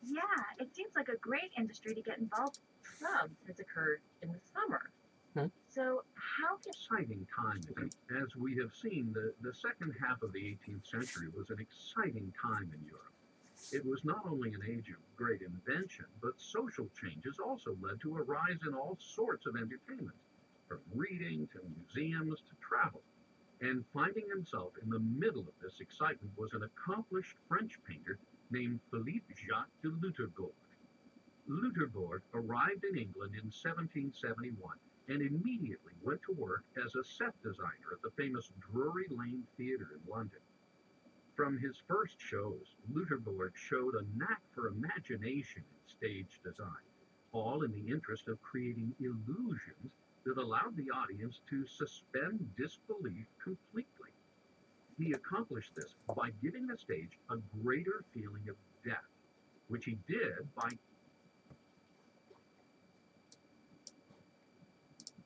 Yeah, it seems like a great industry to get involved Clubs has occurred in the summer. in. So, how can Exciting time. As we have seen, the second half of the 18th century was an exciting time in Europe. It was not only an age of great invention, but social changes also led to a rise in all sorts of entertainment, from reading to museums to travel. And finding himself in the middle of this excitement was an accomplished French painter named Philippe Jacques de Loutherbourg. Loutherbourg arrived in England in 1771 and immediately went to work as a set designer at the famous Drury Lane Theatre in London. From his first shows, Loutherbourg showed a knack for imagination in stage design, all in the interest of creating illusions that allowed the audience to suspend disbelief completely. He accomplished this by giving the stage a greater feeling of depth, which he did by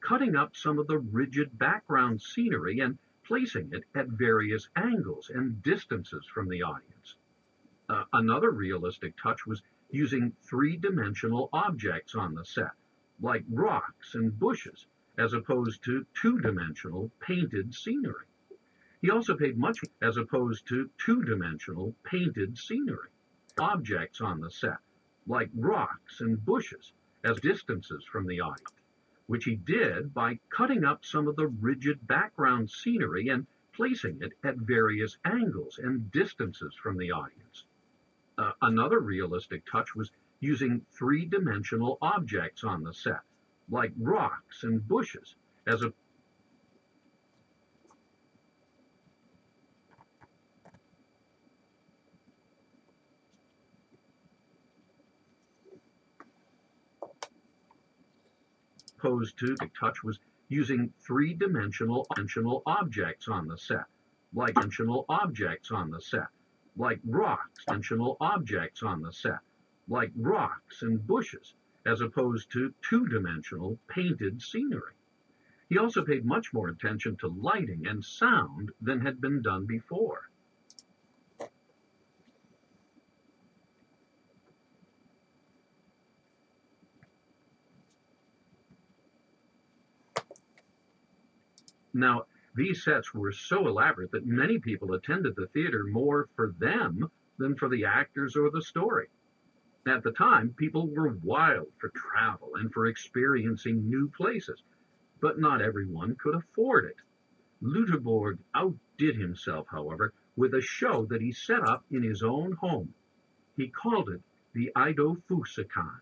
cutting up some of the rigid background scenery and placing it at various angles and distances from the audience. Another realistic touch was using three-dimensional objects on the set, like rocks and bushes, as opposed to two-dimensional painted scenery. He also paid much as opposed to two-dimensional painted scenery. Objects on the set, like rocks and bushes, as distances from the audience, which he did by cutting up some of the rigid background scenery and placing it at various angles and distances from the audience. Another realistic touch was using three-dimensional objects on the set, like rocks and bushes, as opposed to the touch was using three-dimensional objects on the set, like dimensional objects on the set, like rocks, dimensional objects on the set, like rocks and bushes, as opposed to two-dimensional painted scenery. He also paid much more attention to lighting and sound than had been done before. Now, these sets were so elaborate that many people attended the theater more for them than for the actors or the story. At the time, people were wild for travel and for experiencing new places, but not everyone could afford it. Loutherbourg outdid himself, however, with a show that he set up in his own home. He called it the Eidophusikon.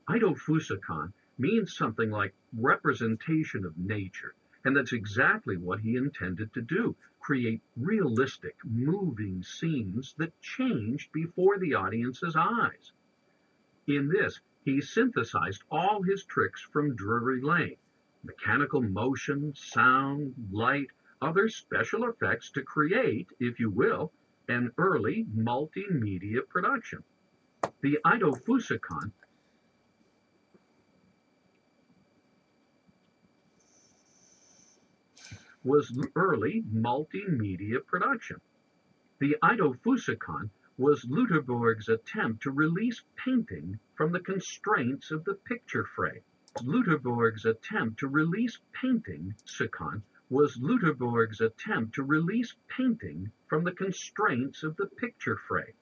Eidophusikon means something like representation of nature, and that's exactly what he intended to do, create realistic, moving scenes that changed before the audience's eyes. In this, he synthesized all his tricks from Drury Lane, mechanical motion, sound, light, other special effects to create, if you will, an early multimedia production. The Eidophusikon was early multimedia production. The Eidophusikon was Loutherbourg's attempt to release painting from the constraints of the picture frame. Loutherbourg's attempt to release painting was Loutherbourg's attempt to release painting from the constraints of the picture frame.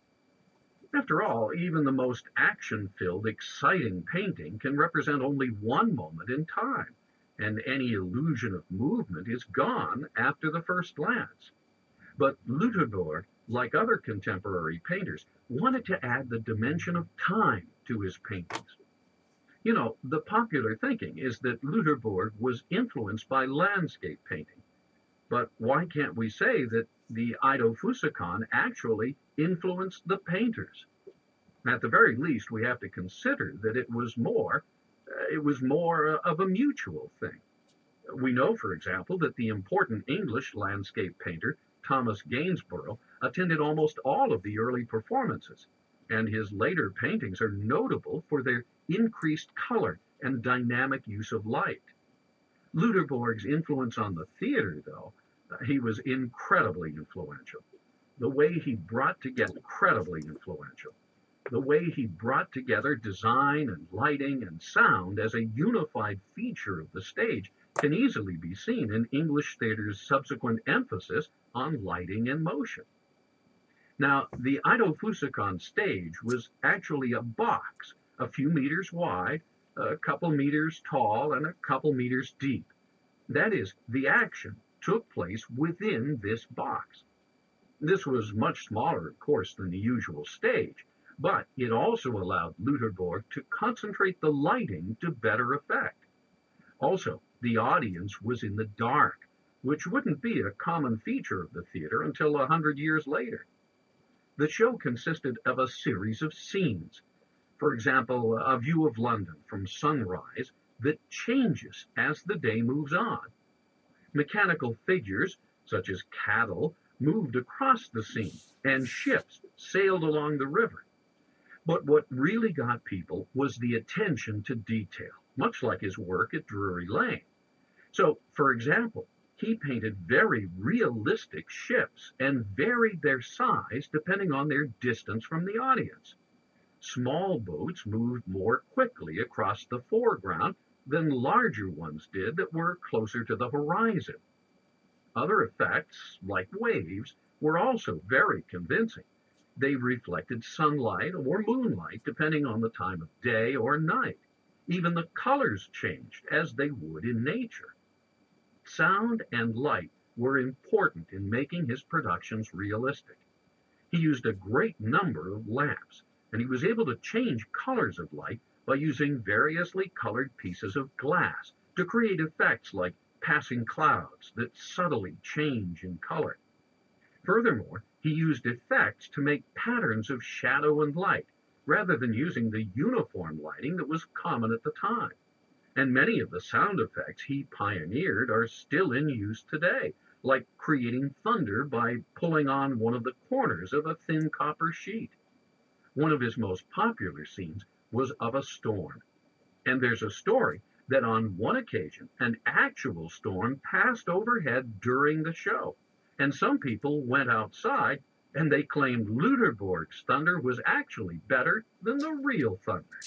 After all, even the most action-filled, exciting painting can represent only one moment in time, and any illusion of movement is gone after the first glance. But Loutherbourg, like other contemporary painters, wanted to add the dimension of time to his paintings. You know, the popular thinking is that Loutherbourg was influenced by landscape painting. But why can't we say that the Eidophusikon actually influenced the painters? At the very least, we have to consider that it was more of a mutual thing. We know, for example, that the important English landscape painter Thomas Gainsborough attended almost all of the early performances, and his later paintings are notable for their increased color and dynamic use of light. Loutherbourg's influence on the theater, though, he was incredibly influential. The way he brought together incredibly influential. The way he brought together design and lighting and sound as a unified feature of the stage can easily be seen in English theater's subsequent emphasis on lighting and motion. Now, the Ido Fusicon stage was actually a box a few meters wide, a couple meters tall, and a couple meters deep. That is, the action took place within this box. This was much smaller, of course, than the usual stage, but it also allowed Lutherborg to concentrate the lighting to better effect. Also, the audience was in the dark, which wouldn't be a common feature of the theater until 100 years later. The show consisted of a series of scenes. For example, a view of London from sunrise that changes as the day moves on. Mechanical figures, such as cattle, moved across the scene, and ships sailed along the river. But what really got people was the attention to detail, much like his work at Drury Lane. So, for example, he painted very realistic ships and varied their size depending on their distance from the audience. Small boats moved more quickly across the foreground than larger ones did that were closer to the horizon. Other effects, like waves, were also very convincing. They reflected sunlight or moonlight depending on the time of day or night. Even the colors changed as they would in nature. Sound and light were important in making his productions realistic. He used a great number of lamps, and he was able to change colors of light by using variously colored pieces of glass to create effects like passing clouds that subtly change in color. Furthermore, he used effects to make patterns of shadow and light, rather than using the uniform lighting that was common at the time. And many of the sound effects he pioneered are still in use today, like creating thunder by pulling on one of the corners of a thin copper sheet. One of his most popular scenes was of a storm. And there's a story that on one occasion, an actual storm passed overhead during the show. And some people went outside and they claimed Lutherborg's thunder was actually better than the real thunder.